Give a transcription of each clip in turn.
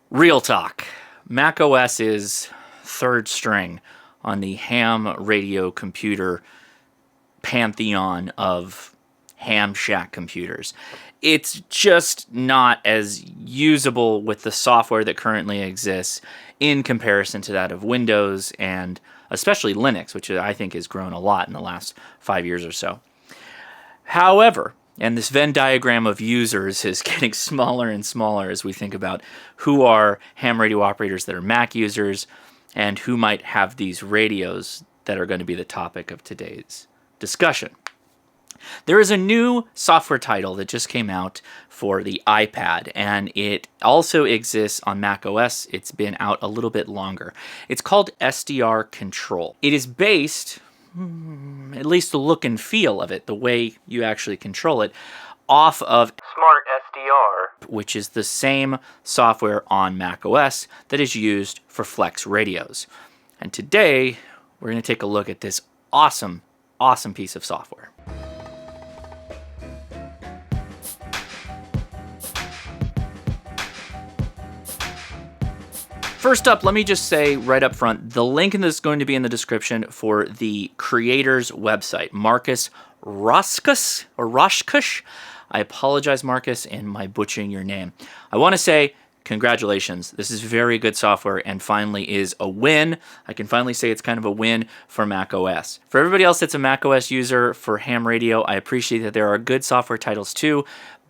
Real talk. macOS is third string on the ham radio computer pantheon of ham shack computers. It's just not as usable with the software that currently exists in comparison to that of Windows and especially Linux, which I think has grown a lot in the last 5 years or so. However, and this Venn diagram of users is getting smaller and smaller as we think about who are ham radio operators that are Mac users and who might have these radios that are going to be the topic of today's discussion. There is a new software title that just came out for the iPad, and it also exists on macOS. It's been out a little bit longer. It's called SDR Control. It is based, at least the look and feel of it, the way you actually control it, off of Smart SDR, which is the same software on macOS that is used for Flex radios. And today, we're going to take a look at this awesome piece of software. First up, let me just say right up front, the link in this is going to be in the description for the creator's website, Marcus Roshkush. I apologize, Marcus, in my butchering your name. I want to say congratulations. This is very good software and finally is a win. I can finally say it's kind of a win for macOS. For everybody else that's a macOS user for ham radio, I appreciate that there are good software titles too,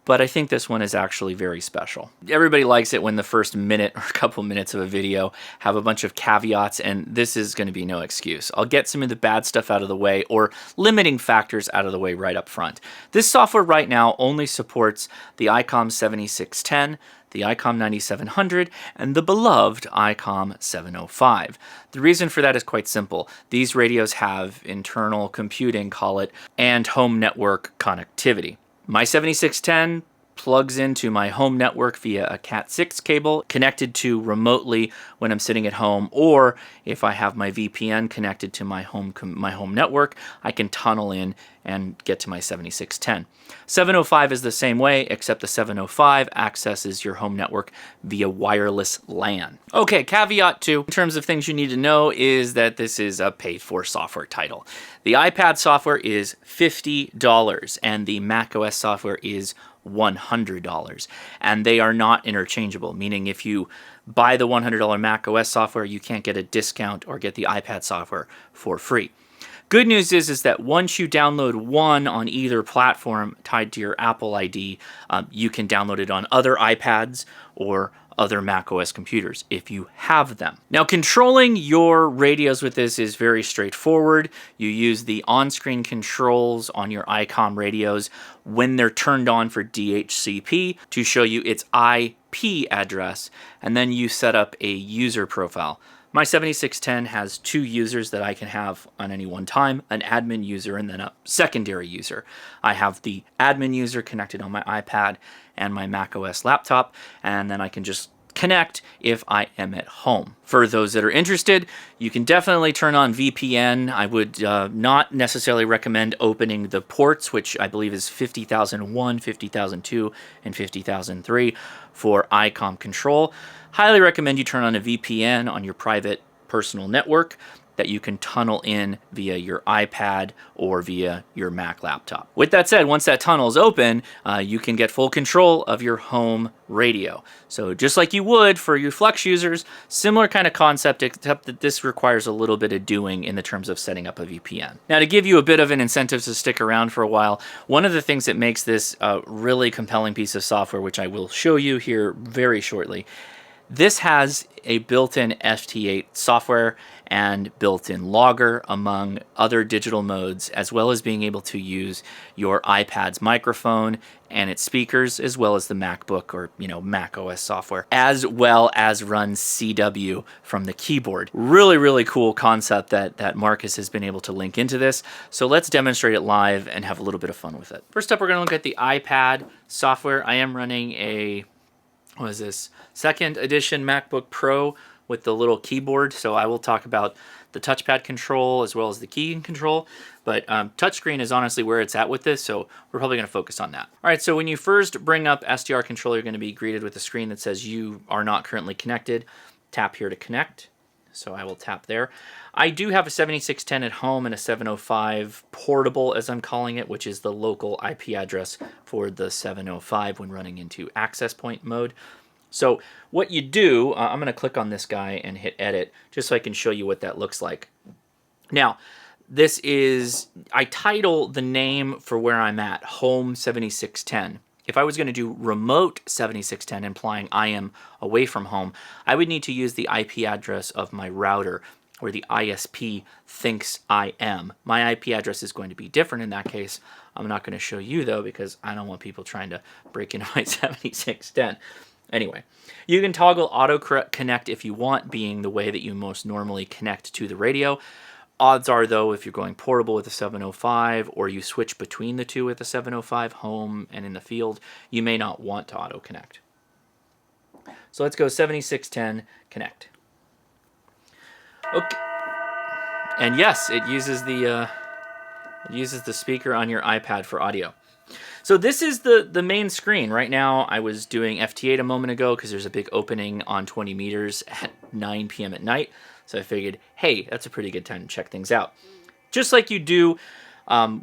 but I think this one is actually very special. Everybody likes it when the first minute or a couple minutes of a video have a bunch of caveats, and this is going to be no excuse. I'll get some of the bad stuff out of the way or limiting factors out of the way right up front. This software right now only supports the ICOM 7610, the ICOM 9700, and the beloved ICOM 705. The reason for that is quite simple. These radios have internal computing, call it, and home network connectivity. My 7610 plugs into my home network via a Cat6 cable connected to remotely when I'm sitting at home, or if I have my VPN connected to my home network, I can tunnel in and get to my 7610. 705 is the same way, except the 705 accesses your home network via wireless LAN. Okay, caveat 2, in terms of things you need to know, is that this is a paid-for software title. The iPad software is $50, and the macOS software is $100, and they are not interchangeable, meaning if you buy the $100 macOS software, you can't get a discount or get the iPad software for free. Good news is that once you download one on either platform tied to your Apple ID, you can download it on other iPads or other macOS computers if you have them. Now, controlling your radios with this is very straightforward. You use the on-screen controls on your ICOM radios when they're turned on for DHCP to show you its IP address, and then you set up a user profile. My 7610 has 2 users that I can have on any one time, an admin user and then a secondary user. I have the admin user connected on my iPad and my macOS laptop, and then I can just connect if I am at home. For those that are interested, you can definitely turn on VPN. I would not necessarily recommend opening the ports, which I believe is 50,001, 50,002, and 50,003 for ICOM control. Highly recommend you turn on a VPN on your private personal network that you can tunnel in via your iPad or via your Mac laptop. With that said, once that tunnel is open, you can get full control of your home radio. So just like you would for your Flex users, similar kind of concept, except that this requires a little bit of doing in the terms of setting up a VPN. Now, to give you a bit of an incentive to stick around for a while, one of the things that makes this a really compelling piece of software, which I will show you here very shortly, this has a built-in FT8 software and built-in logger, among other digital modes, as well as being able to use your iPad's microphone and its speakers, as well as the MacBook or Mac OS software, as well as run CW from the keyboard. Really cool concept that Marcus has been able to link into this. So let's demonstrate it live and have a little bit of fun with it. First up, we're going to look at the iPad software. I am running a, what is this, 2nd edition MacBook Pro with the little keyboard, so I will talk about the touchpad control as well as the key control. But touchscreen is honestly where it's at with this, so we're probably going to focus on that. All right, so when you first bring up SDR Control, you're going to be greeted with a screen that says you are not currently connected. Tap here to connect. So I will tap there. I do have a 7610 at home and a 705 portable, as I'm calling it, which is the local IP address for the 705 when running into access point mode. So what you do, I'm going to click on this guy and hit edit just so I can show you what that looks like. Now, this is, I title the name for where I'm at, Home 7610. If I was going to do remote 7610, implying I am away from home, I would need to use the IP address of my router, where the ISP thinks I am. My IP address is going to be different in that case. I'm not going to show you, though, because I don't want people trying to break into my 7610. Anyway, you can toggle auto connect if you want, being the way that you most normally connect to the radio. Odds are, though, if you're going portable with a 705 or you switch between the two with a 705, home and in the field, you may not want to auto connect. So let's go 7610 connect. Okay. And yes, it uses the speaker on your iPad for audio. So this is the main screen. Right now, I was doing FT8 a moment ago because there's a big opening on 20 meters at 9 p.m. at night. So I figured, hey, that's a pretty good time to check things out. Just like you do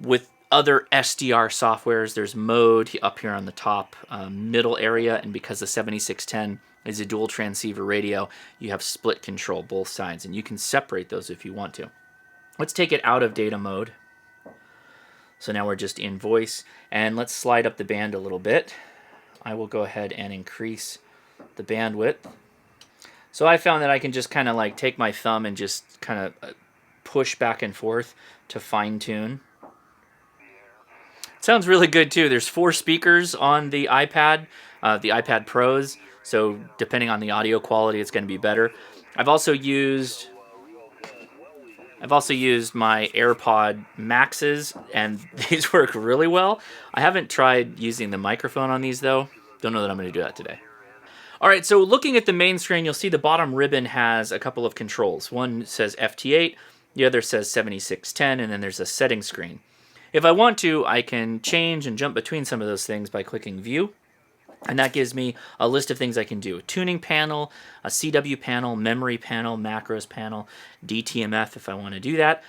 with other SDR softwares, there's mode up here on the top middle area. And because the 7610 is a dual transceiver radio, you have split control both sides. And you can separate those if you want to. Let's take it out of data mode. So now we're just in voice, and let's slide up the band a little bit. I will go ahead and increase the bandwidth. So I found that I can just kind of like take my thumb and just kind of push back and forth to fine tune. It sounds really good too. There's 4 speakers on the iPad Pros, so depending on the audio quality, it's going to be better. I've also used my AirPod Maxes, and these work really well. I haven't tried using the microphone on these, though. Don't know that I'm going to do that today. All right, so looking at the main screen, you'll see the bottom ribbon has a couple of controls. One says FT8, the other says 7610, and then there's a settings screen. If I want to, I can change and jump between some of those things by clicking View. And that gives me a list of things I can do. A tuning panel, a CW panel, memory panel, macros panel, DTMF if I want to do that,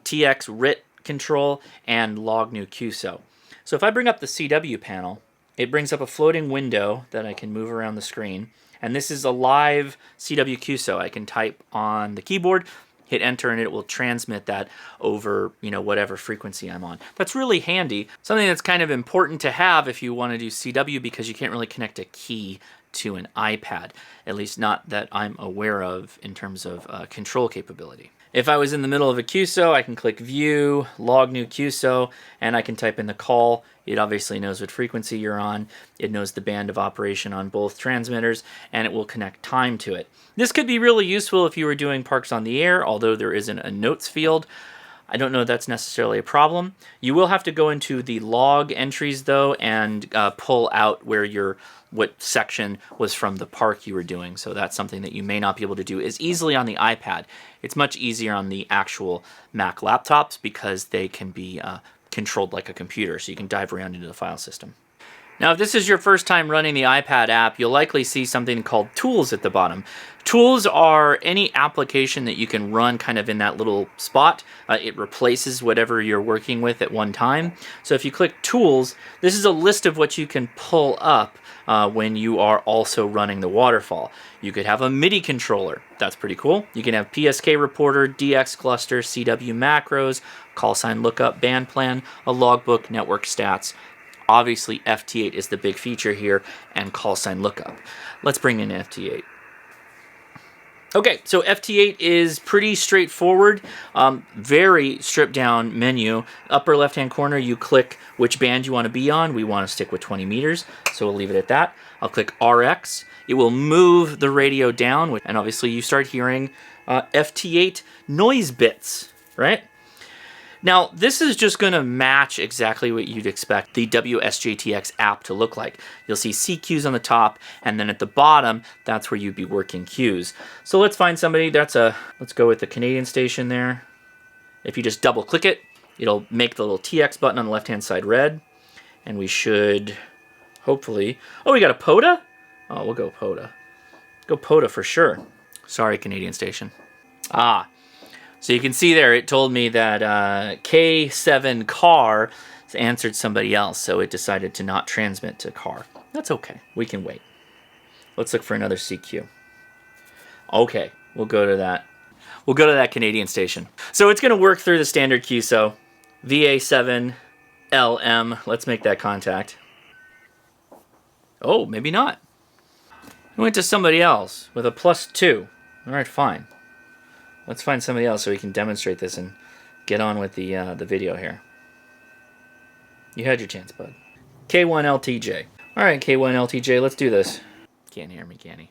TX RIT control, and log new QSO. So if I bring up the CW panel, it brings up a floating window that I can move around the screen. And this is a live CW QSO. I can type on the keyboard, hit enter, and it will transmit that over, whatever frequency I'm on. That's really handy. Something that's kind of important to have if you want to do CW, because you can't really connect a key to an iPad, at least not that I'm aware of in terms of control capability. If I was in the middle of a QSO, I can click View, Log New QSO, and I can type in the call. It obviously knows what frequency you're on. It knows the band of operation on both transmitters, and it will connect time to it. This could be really useful if you were doing parks on the air, although there isn't a notes field. I don't know if that's necessarily a problem. You will have to go into the log entries, though, and pull out what section was from the park you were doing. So that's something that you may not be able to do as easily on the iPad. It's much easier on the actual Mac laptops because they can be controlled like a computer, so you can dive around into the file system. Now, if this is your first time running the iPad app, you'll likely see something called Tools at the bottom. Tools are any application that you can run kind of in that little spot. It replaces whatever you're working with at one time. So if you click Tools, this is a list of what you can pull up when you are also running the waterfall. You could have a MIDI controller. That's pretty cool. You can have PSK reporter, DX cluster, CW macros, call sign lookup, band plan, a logbook, network stats. Obviously, FT8 is the big feature here, and call sign lookup. Let's bring in FT8. Okay, so FT8 is pretty straightforward, very stripped down menu. Upper left-hand corner, you click which band you want to be on. We want to stick with 20 meters, so we'll leave it at that. I'll click RX. It will move the radio down, and obviously you start hearing FT8 noise bits, right? Now, this is just going to match exactly what you'd expect the WSJTX app to look like. You'll see CQs on the top, and then at the bottom, that's where you'd be working cues. So let's find somebody. Let's go with the Canadian station there. If you just double click it, it'll make the little TX button on the left-hand side red. And we should, hopefully... Oh, we got a POTA? Oh, we'll go POTA. Go POTA for sure. Sorry, Canadian station. Ah. So you can see there, it told me that K7 car answered somebody else, so it decided to not transmit to car. That's okay. We can wait. Let's look for another CQ. Okay, we'll go to that. We'll go to that Canadian station. So it's going to work through the standard QSO. VA7LM. Let's make that contact. Oh, maybe not. We went to somebody else with a +2. All right, fine. Let's find somebody else so we can demonstrate this and get on with the video here. You had your chance, bud. K1LTJ. All right, K1LTJ, let's do this. Can't hear me, can he?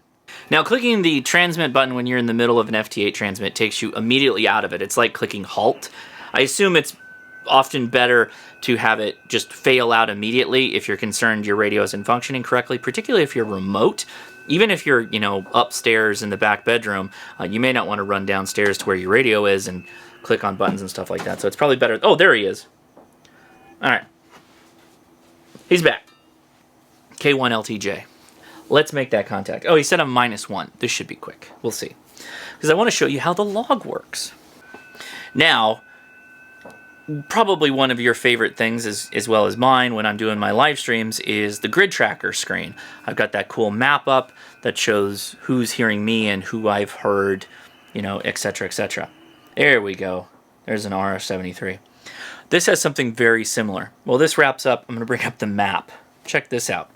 Now, clicking the transmit button when you're in the middle of an FT8 transmit takes you immediately out of it. It's like clicking halt. I assume it's often better to have it just fail out immediately if you're concerned your radio isn't functioning correctly, particularly if you're remote. Even if you're, upstairs in the back bedroom, you may not want to run downstairs to where your radio is and click on buttons and stuff like that. So it's probably better. Oh, there he is. All right. He's back. K1LTJ. Let's make that contact. Oh, he said I'm -1. This should be quick. We'll see. Because I want to show you how the log works. Now, probably one of your favorite things, as well as mine when I'm doing my live streams, is the grid tracker screen. I've got that cool map up that shows who's hearing me and who I've heard, etc., etc. There we go. There's an RF73. This has something very similar. Well, this wraps up. I'm going to bring up the map. Check this out.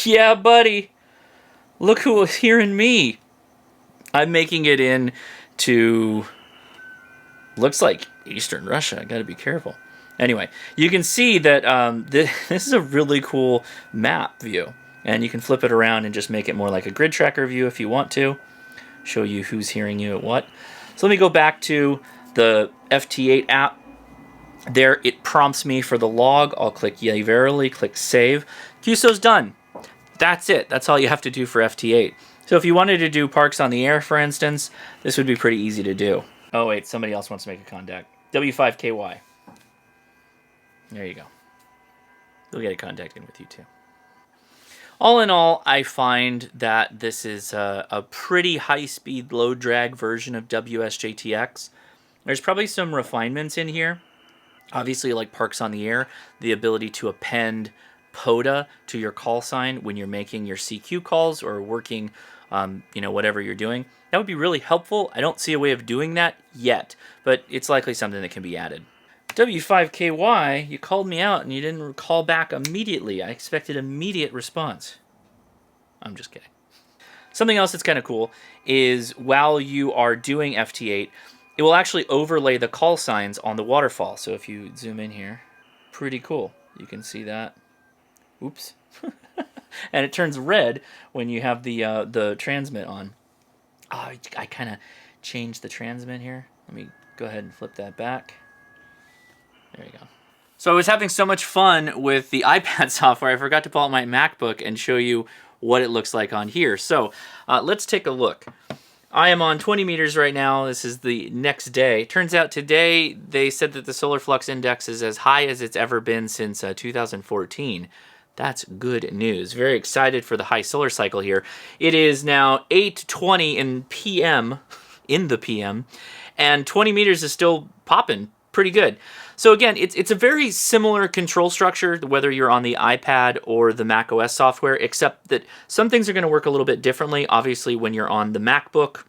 Yeah, buddy. Look who was hearing me. I'm making it into... looks like Eastern Russia. I got to be careful. Anyway, you can see that this is a really cool map view. And you can flip it around and just make it more like a grid tracker view if you want to. Show you who's hearing you at what. So let me go back to the FT8 app. There it prompts me for the log. I'll click Yea Verily, click Save. QSO's done. That's it. That's all you have to do for FT8. So if you wanted to do parks on the air, for instance, this would be pretty easy to do. Oh, wait, somebody else wants to make a contact. W5KY. There you go. They'll get a contact in with you, too. All in all, I find that this is a pretty high-speed, low-drag version of WSJTX. There's probably some refinements in here. Obviously, like parks on the air, the ability to append POTA to your call sign when you're making your CQ calls or working, whatever you're doing. That would be really helpful. I don't see a way of doing that yet, but it's likely something that can be added. W5KY, you called me out and you didn't call back immediately. I expected immediate response. I'm just kidding. Something else that's kind of cool is while you are doing FT8, it will actually overlay the call signs on the waterfall. So if you zoom in here, pretty cool. You can see that. Oops. And it turns red when you have the transmit on. Oh, I kind of changed the transmit here. Let me go ahead and flip that back. There you go. So I was having so much fun with the iPad software, I forgot to pull out my MacBook and show you what it looks like on here. So let's take a look. I am on 20 meters right now. This is the next day. Turns out today they said that the solar flux index is as high as it's ever been since 2014. That's good news. Very excited for the high solar cycle here. It is now 8:20 in PM, and 20 meters is still popping pretty good. So again, it's a very similar control structure, whether you're on the iPad or the macOS software, except that some things are going to work a little bit differently. Obviously, when you're on the MacBook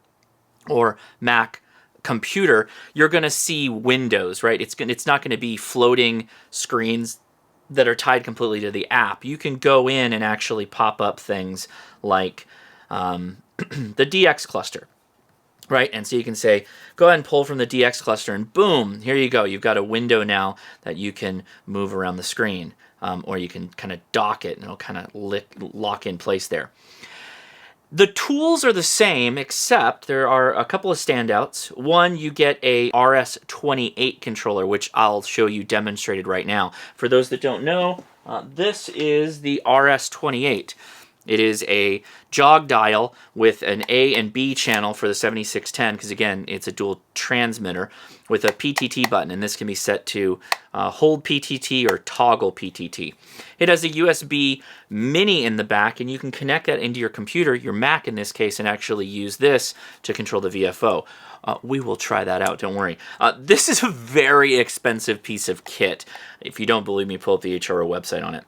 or Mac computer, you're going to see windows, right? It's not going to be floating screens that are tied completely to the app. You can go in and actually pop up things like the DX cluster. Right, and so you can say, go ahead and pull from the DX cluster, and boom, here you go. You've got a window now that you can move around the screen, or you can kind of dock it, and it'll kind of lock in place there. The tools are the same, except there are a couple of standouts. One, you get a RS28 controller, which I'll show you demonstrated right now. For those that don't know, this is the RS28. It is a jog dial with an A and B channel for the 7610, because again, it's a dual transmitter, with a PTT button, and this can be set to hold PTT or toggle PTT. It has a USB mini in the back, and you can connect that into your computer, your Mac in this case, and actually use this to control the VFO. We will try that out, don't worry. This is a very expensive piece of kit. If you don't believe me, pull up the HRO website on it.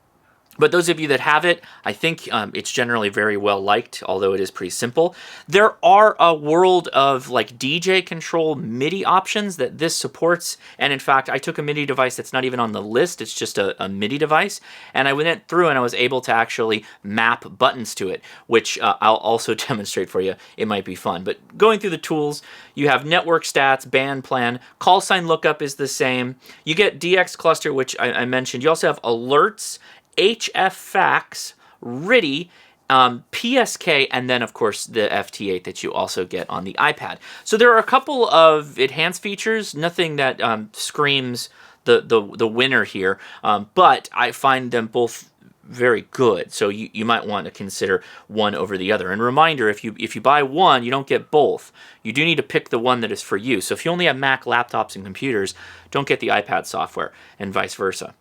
But those of you that have it, I think it's generally very well liked, although it is pretty simple. There are a world of like DJ control MIDI options that this supports. And in fact, I took a MIDI device that's not even on the list. It's just a MIDI device. And I went through and I was able to actually map buttons to it, which I'll also demonstrate for you. It might be fun. But going through the tools, you have network stats, band plan, call sign lookup is the same. You get DX cluster, which I mentioned. You also have alerts, HF fax, RTTY, PSK, and then of course the FT8 that you also get on the iPad. So there are a couple of enhanced features, nothing that screams the winner here, but I find them both very good. So you might want to consider one over the other. And reminder, if you buy one, you don't get both. You do need to pick the one that is for you. So if you only have Mac laptops and computers, don't get the iPad software, and vice versa.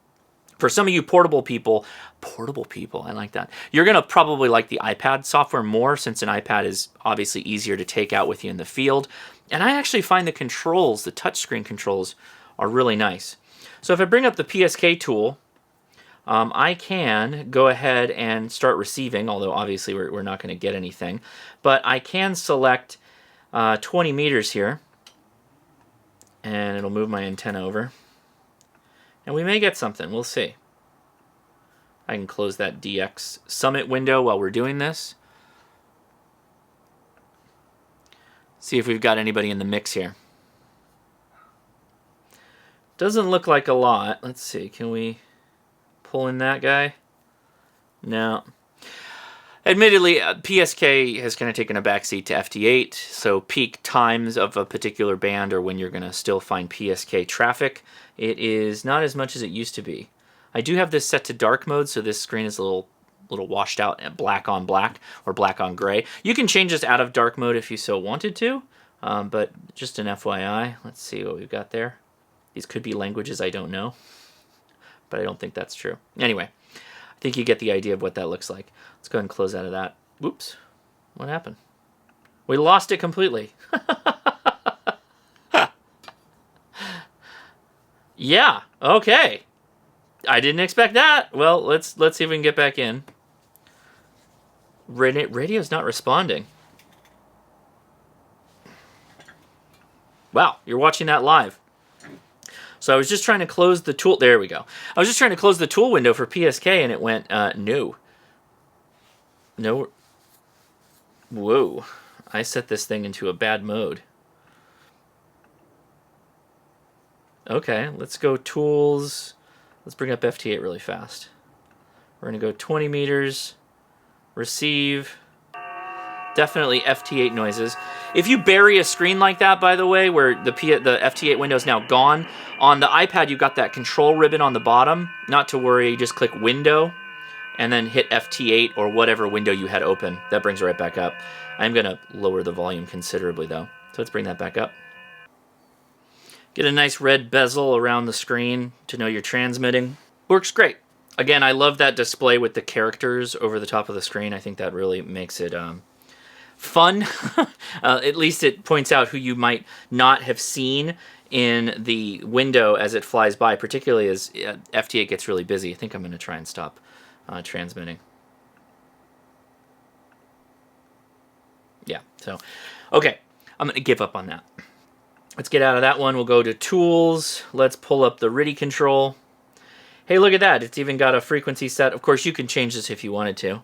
For some of you portable people, I like that. You're going to probably like the iPad software more, since an iPad is obviously easier to take out with you in the field. And I actually find the controls, the touchscreen controls, are really nice. So if I bring up the PSK tool, I can go ahead and start receiving, although obviously we're not going to get anything. But I can select 20 meters here, and it'll move my antenna over. And we may get something. We'll see. I can close that DX Summit window while we're doing this. See if we've got anybody in the mix here. Doesn't look like a lot. Let's see. Can we pull in that guy? No. Admittedly, PSK has kind of taken a backseat to FT8, so peak times of a particular band are when you're going to still find PSK traffic. It is not as much as it used to be. I do have this set to dark mode, so this screen is a little washed out and black on black or black on gray. You can change this out of dark mode if you so wanted to, but just an FYI. Let's see what we've got there. These could be languages I don't know, but I don't think that's true. Anyway, I think you get the idea of what that looks like. Let's go ahead and close out of that. Whoops. What happened? We lost it completely. Yeah, okay. I didn't expect that. Well, let's see if we can get back in. Radio's not responding. Wow, you're watching that live. So I was just trying to close the tool. There we go. I was just trying to close the tool window for PSK, and it went no. No. Whoa. I set this thing into a bad mode. Okay, let's go tools. Let's bring up FT8 really fast. We're going to go 20 meters. Receive. Definitely FT8 noises. If you bury a screen like that, by the way, where the FT8 window is now gone, on the iPad you've got that control ribbon on the bottom. Not to worry, just click Window, and then hit FT8 or whatever window you had open. That brings it right back up. I'm going to lower the volume considerably, though. So let's bring that back up. Get a nice red bezel around the screen to know you're transmitting. Works great. Again, I love that display with the characters over the top of the screen. I think that really makes it fun. At least it points out who you might not have seen in the window as it flies by, particularly as FT8 gets really busy. I think I'm going to try and stop transmitting. Yeah, so, okay, I'm going to give up on that. Let's get out of that one. We'll go to Tools. Let's pull up the RTTY control. Hey, look at that. It's even got a frequency set. Of course, you can change this if you wanted to,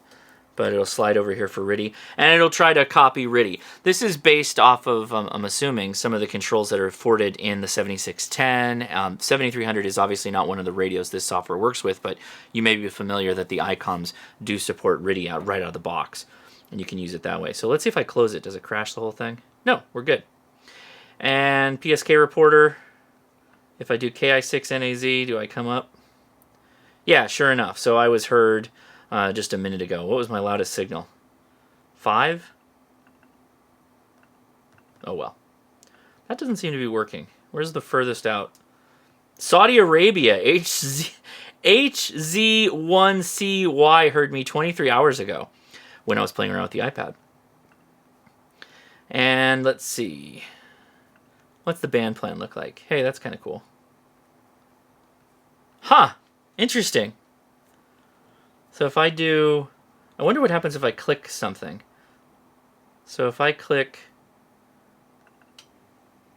but it'll slide over here for RTTY, and it'll try to copy RTTY. This is based off of, I'm assuming, some of the controls that are afforded in the 7610. 7300 is obviously not one of the radios this software works with, but you may be familiar that the ICOMs do support RTTY right out of the box. and you can use it that way. So let's see if I close it. Does it crash the whole thing? No, we're good. And PSK reporter, if I do KI6NAZ, do I come up? Yeah, sure enough. So I was heard just a minute ago. What was my loudest signal? 5? Oh well. That doesn't seem to be working. Where's the furthest out? Saudi Arabia, HZ1CY heard me 23 hours ago when I was playing around with the iPad. And let's see. What's the band plan look like? Hey, that's kind of cool. Huh. Interesting. So if I do... I wonder what happens if I click something. So if I click...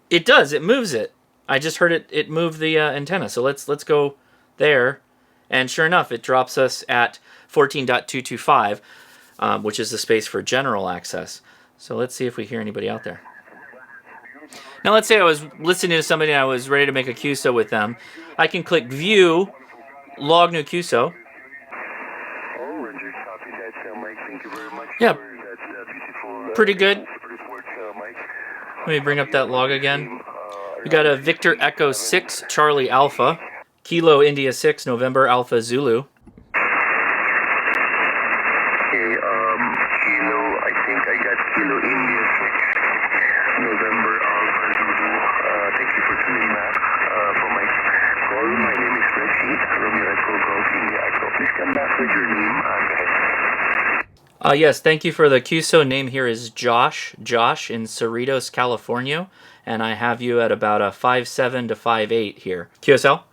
It does. It moves it. I just heard it move the antenna. So let's go there. And sure enough, it drops us at 14.225, which is the space for general access. So let's see if we hear anybody out there. Now let's say I was listening to somebody and I was ready to make a QSO with them. I can click View, Log New QSO. Yeah, pretty good. Let me bring up that log again. We got a Victor Echo 6 Charlie Alpha, Kilo India 6 November Alpha Zulu. Kilo, I think I got Kilo India 6 November Alpha Zulu. Thank you for tuning back for my call. My name is Reggie, Romeo Echo Golf India Echo. Please come back with your name and Yes, thank you for the QSO. Name here is Josh in Cerritos, California, and I have you at about a 5.7 to 5.8 here. QSL? I'll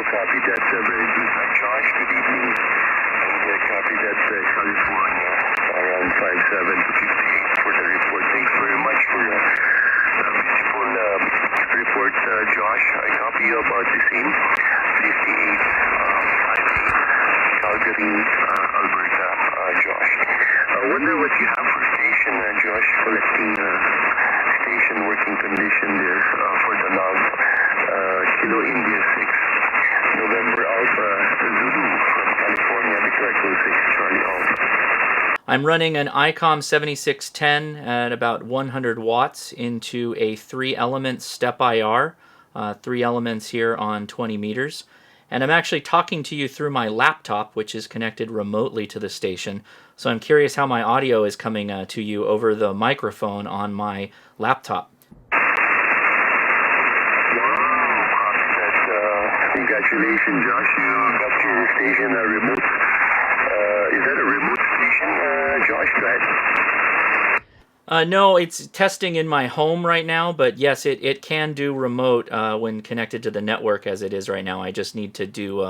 copy that. Very good. Josh, good evening. And copy that California around 5.7 to 58 for the report. Thanks very much for your beautiful report, Josh. I copy you about the same 58. Calgary, Alberta, Josh. I wonder what you have for station, Josh, collecting station working condition there for the log. Kilo India 6, November Alpha Zulu from California, Victor Echo 6, Charlie Alpha. I'm running an ICOM 7610 at about 100 watts into a 3-element step IR, 3 elements here on 20 meters. And I'm actually talking to you through my laptop, which is connected remotely to the station. So I'm curious how my audio is coming to you over the microphone on my laptop. Wow, congratulations, Josh. You got your station remote. Is that a remote station, Josh? Right? No, it's testing in my home right now, but yes, it can do remote when connected to the network as it is right now. I just need to do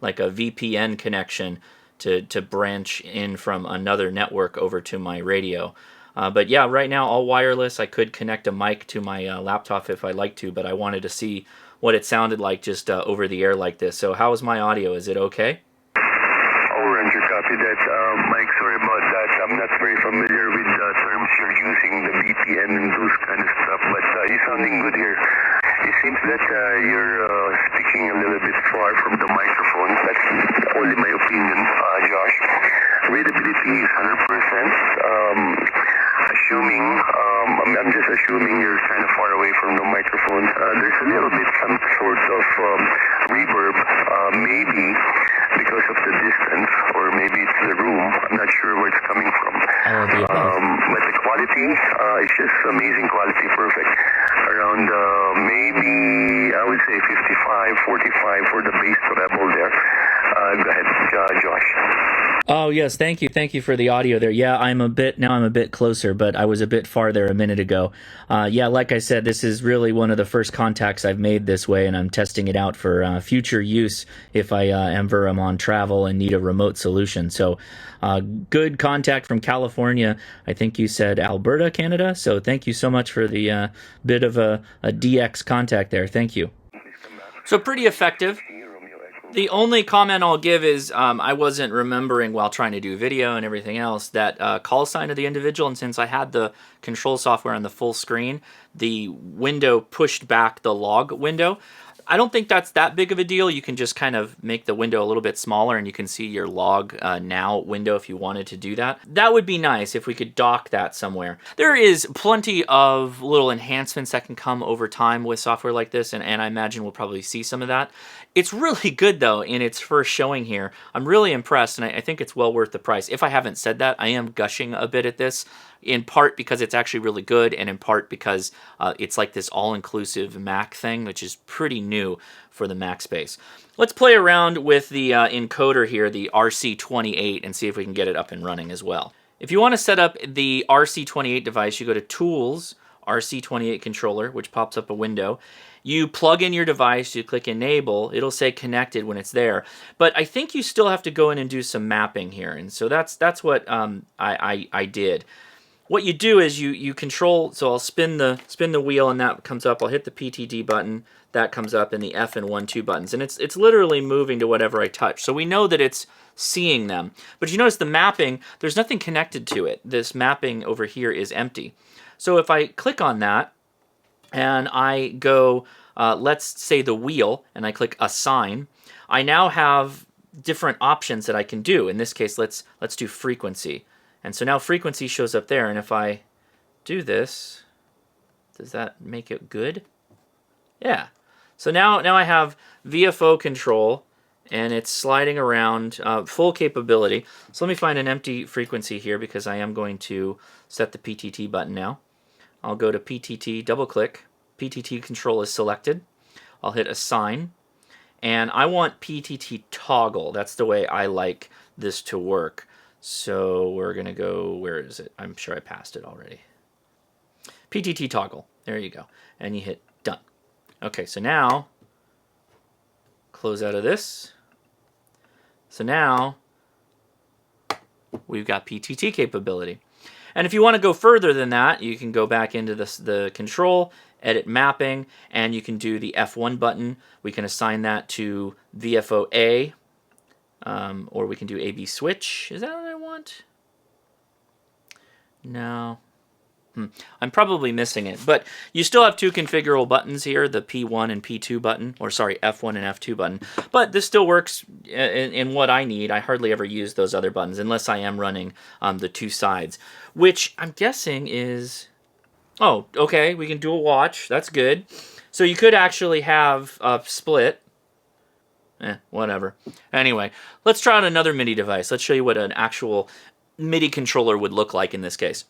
like a VPN connection to branch in from another network over to my radio. But yeah, right now all wireless. I could connect a mic to my laptop if I like to, but I wanted to see what it sounded like just over the air like this. So how is my audio? Is it okay? Orange, you copy that. Mike, sorry about that. I'm not very familiar with the terms you're using, the VPN and those kind of stuff, but you're sounding good here. It seems that you're speaking a little bit far from the microphone. That's only my opinion, Josh. Readability is 100%. I'm just assuming you're kind of far away from the microphone. There's a little bit some sort of reverb, maybe because of the distance, or maybe it's the room. I'm not sure where it's coming from. But the quality, it's just amazing quality, perfect. Around maybe, I would say 55, 45 for the bass treble there. Go ahead, Josh. Oh yes, thank you for the audio there. Yeah, I'm a bit closer, but I was a bit farther a minute ago. Yeah, like I said, this is really one of the first contacts I've made this way, and I'm testing it out for future use if I ever am on travel and need a remote solution. So, good contact from California. I think you said Alberta, Canada. So thank you so much for the bit of a DX contact there. Thank you. So pretty effective. The only comment I'll give is I wasn't remembering while trying to do video and everything else that call sign of the individual, and since I had the control software on the full screen, the window pushed back the log window. I don't think that's that big of a deal. You can just kind of make the window a little bit smaller and you can see your log now window if you wanted to do that. That would be nice if we could dock that somewhere. There is plenty of little enhancements that can come over time with software like this, and I imagine we'll probably see some of that. It's really good though in its first showing here. I'm really impressed, and I think it's well worth the price. If I haven't said that, I am gushing a bit at this, in part because it's actually really good, and in part because it's like this all-inclusive Mac thing, which is pretty new for the Mac space. Let's play around with the encoder here, the RC28, and see if we can get it up and running as well. If you want to set up the RC28 device, you go to Tools, RC28 Controller, which pops up a window. You plug in your device, you click Enable, it'll say connected when it's there. But I think you still have to go in and do some mapping here, and so that's what I did. What you do is you control, so I'll spin the wheel and that comes up. I'll hit the PTT button, that comes up, and the F and 1, 2 buttons. And it's literally moving to whatever I touch. So we know that it's seeing them. But you notice the mapping, there's nothing connected to it. This mapping over here is empty. So if I click on that and I go, let's say the wheel, and I click Assign, I now have different options that I can do. In this case, let's do frequency. And so now frequency shows up there, and if I do this, does that make it good? Yeah. So now I have VFO control, and it's sliding around, full capability. So let me find an empty frequency here because I am going to set the PTT button now. I'll go to PTT, double click, PTT control is selected. I'll hit Assign, and I want PTT toggle. That's the way I like this to work. So we're going to go, where is it? I'm sure I passed it already. PTT toggle. There you go. And you hit Done. Okay, so now, close out of this. So now, we've got PTT capability. And if you want to go further than that, you can go back into the control, edit mapping, and you can do the F1 button. We can assign that to VFO-A. Or we can do AB switch. Is that what I want? No. I'm probably missing it. But you still have two configurable buttons here, the P1 and P2 button, or sorry, F1 and F2 button. But this still works in what I need. I hardly ever use those other buttons unless I am running the two sides, which I'm guessing is... Oh, okay, we can do a watch. That's good. So you could actually have a split. Whatever. Anyway, let's try out another MIDI device. Let's show you what an actual MIDI controller would look like in this case.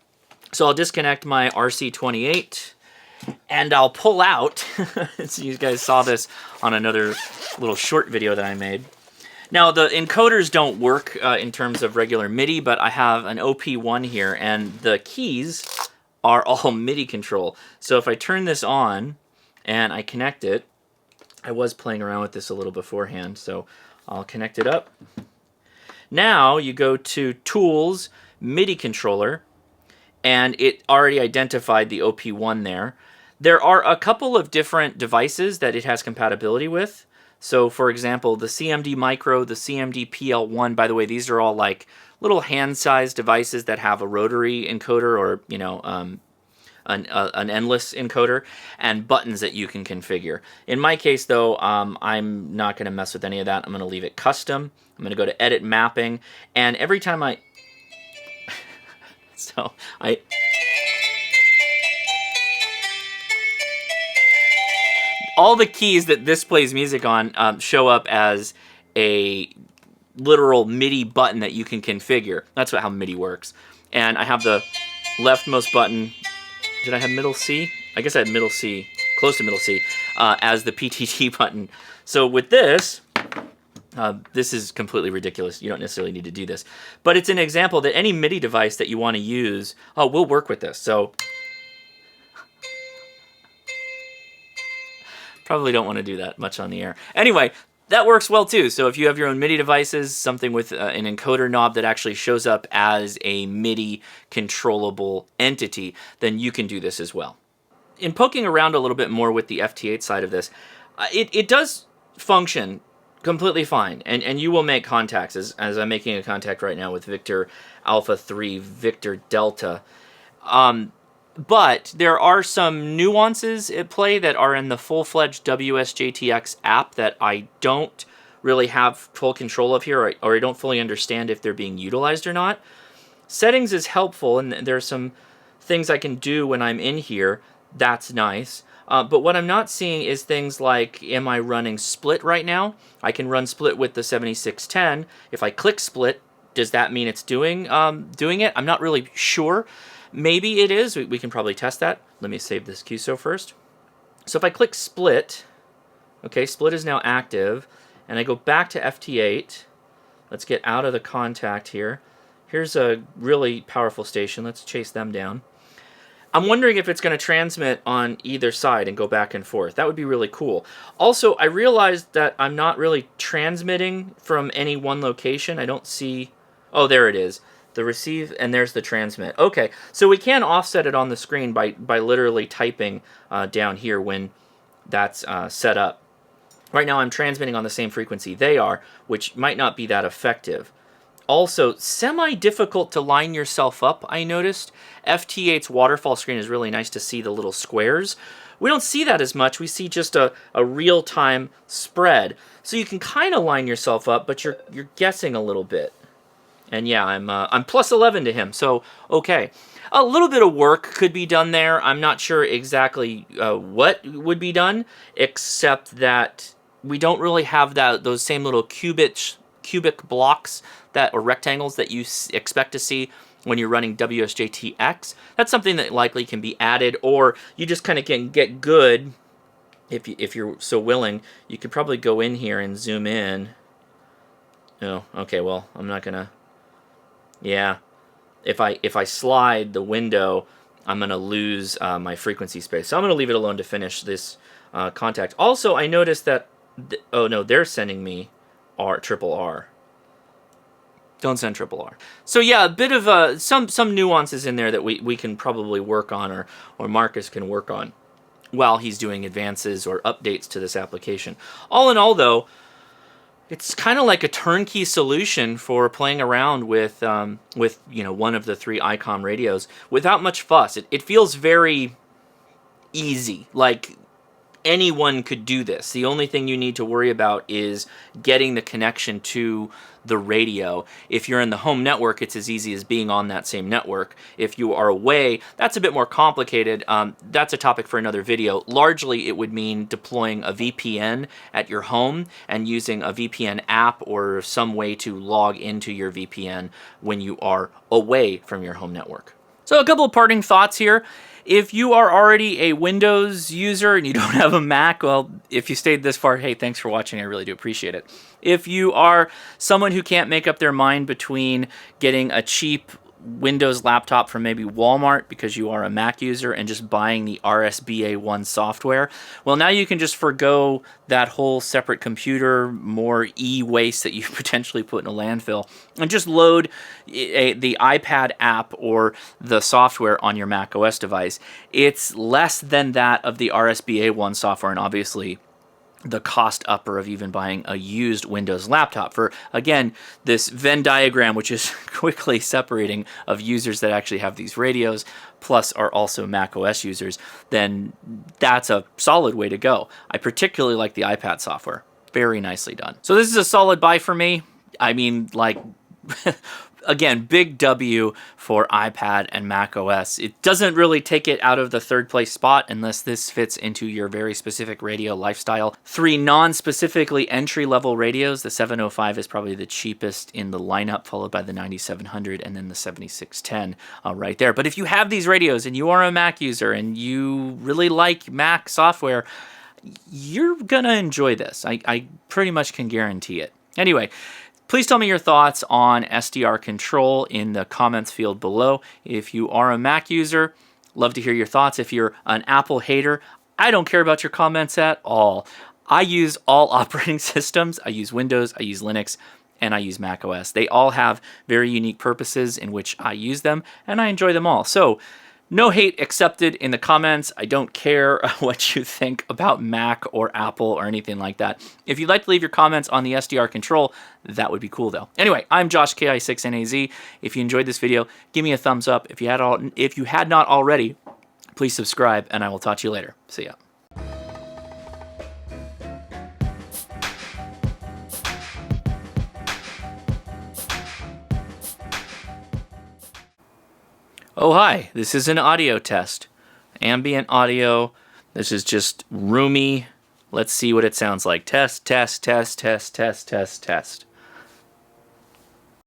So I'll disconnect my RC28 and I'll pull out. So you guys saw this on another little short video that I made. Now the encoders don't work in terms of regular MIDI, but I have an OP1 here and the keys are all MIDI control. So if I turn this on and I connect it, I was playing around with this a little beforehand, so I'll connect it up. Now you go to Tools, MIDI Controller, and it already identified the OP1 there. There are a couple of different devices that it has compatibility with. So for example, the CMD Micro, the CMD PL1, by the way, these are all like little hand-sized devices that have a rotary encoder or, you know, an endless encoder and buttons that you can configure. In my case though, I'm not going to mess with any of that. I'm going to leave it custom. I'm going to go to edit mapping, and every time all the keys that this plays music on show up as a literal MIDI button that you can configure. That's how MIDI works. And I have the leftmost button. Did I have middle C? I guess I had middle C, close to middle C, as the PTT button. So with this, this is completely ridiculous. You don't necessarily need to do this. But it's an example that any MIDI device that you want to use, will work with this. So probably don't want to do that much on the air. Anyway, that works well too. So if you have your own MIDI devices, something with an encoder knob that actually shows up as a MIDI controllable entity, then you can do this as well. In poking around a little bit more with the FT8 side of this, it does function completely fine. And you will make contacts, as I'm making a contact right now with Victor Alpha 3, Victor Delta. But there are some nuances at play that are in the full-fledged WSJTX app that I don't really have full control of here, or I don't fully understand if they're being utilized or not. Settings is helpful, and there's some things I can do when I'm in here. That's nice. But what I'm not seeing is things like, am I running split right now? I can run split with the 7610. If I click split, does that mean it's doing it? I'm not really sure. Maybe it is. We can probably test that. Let me save this QSO first. So if I click split, okay, split is now active, and I go back to FT8. Let's get out of the contact here. Here's a really powerful station. Let's chase them down. I'm wondering if it's going to transmit on either side and go back and forth. That would be really cool. Also, I realized that I'm not really transmitting from any one location. I don't see... Oh, there it is. The receive, and there's the transmit. Okay, so we can offset it on the screen by literally typing down here when that's set up. Right now I'm transmitting on the same frequency they are, which might not be that effective. Also, semi-difficult to line yourself up, I noticed. FT8's waterfall screen is really nice to see the little squares. We don't see that as much. We see just a real-time spread. So you can kind of line yourself up, but you're guessing a little bit. And yeah, I'm plus 11 to him, so okay. A little bit of work could be done there. I'm not sure exactly what would be done, except that we don't really have those same little cubic blocks or rectangles that you expect to see when you're running WSJTX. That's something that likely can be added, or you just kind of can get good if you're so willing. You could probably go in here and zoom in. Oh, okay. Well, I'm not gonna. Yeah, if I slide the window, I'm going to lose my frequency space. So I'm going to leave it alone to finish this contact. Also, I noticed that, oh no, they're sending me triple R. Don't send triple R. So yeah, a bit of some nuances in there that we can probably work on, or Marcus can work on while he's doing advances or updates to this application. All in all, though, it's kind of like a turnkey solution for playing around with one of the 3 ICOM radios without much fuss. It feels very easy, like anyone could do this. The only thing you need to worry about is getting the connection to the radio. If you're in the home network, it's as easy as being on that same network. If you are away, that's a bit more complicated. That's a topic for another video. Largely, it would mean deploying a VPN at your home and using a VPN app or some way to log into your VPN when you are away from your home network. So a couple of parting thoughts here. If you are already a Windows user and you don't have a Mac, well, if you stayed this far, hey, thanks for watching. I really do appreciate it. If you are someone who can't make up their mind between getting a cheap Windows laptop from maybe Walmart because you are a Mac user and just buying the RSBA1 software, well, now you can just forgo that whole separate computer, more e-waste that you potentially put in a landfill, and just load the iPad app or the software on your macOS device. It's less than that of the RSBA1 software, and obviously the cost upper of even buying a used Windows laptop for, again, this Venn diagram, which is quickly separating of users that actually have these radios, plus are also macOS users, then that's a solid way to go. I particularly like the iPad software. Very nicely done. So this is a solid buy for me. I mean, like... Again, big W for iPad and macOS. It doesn't really take it out of the 3rd place spot unless this fits into your very specific radio lifestyle. 3 non-specifically entry-level radios. The 705 is probably the cheapest in the lineup, followed by the 9700 and then the 7610 right there. But if you have these radios and you are a Mac user and you really like Mac software, you're gonna enjoy this. I pretty much can guarantee it. Anyway, please tell me your thoughts on SDR Control in the comments field below. If you are a Mac user, love to hear your thoughts. If you're an Apple hater, I don't care about your comments at all. I use all operating systems. I use Windows, I use Linux, and I use macOS. They all have very unique purposes in which I use them, and I enjoy them all. So, no hate accepted in the comments. I don't care what you think about Mac or Apple or anything like that. If you'd like to leave your comments on the SDR Control, that would be cool though. Anyway, I'm Josh KI6NAZ. If you enjoyed this video, give me a thumbs up. If you had not already, please subscribe, and I will talk to you later. See ya. Oh, hi, this is an audio test. Ambient audio. This is just roomy. Let's see what it sounds like. Test, test, test, test, test, test, test.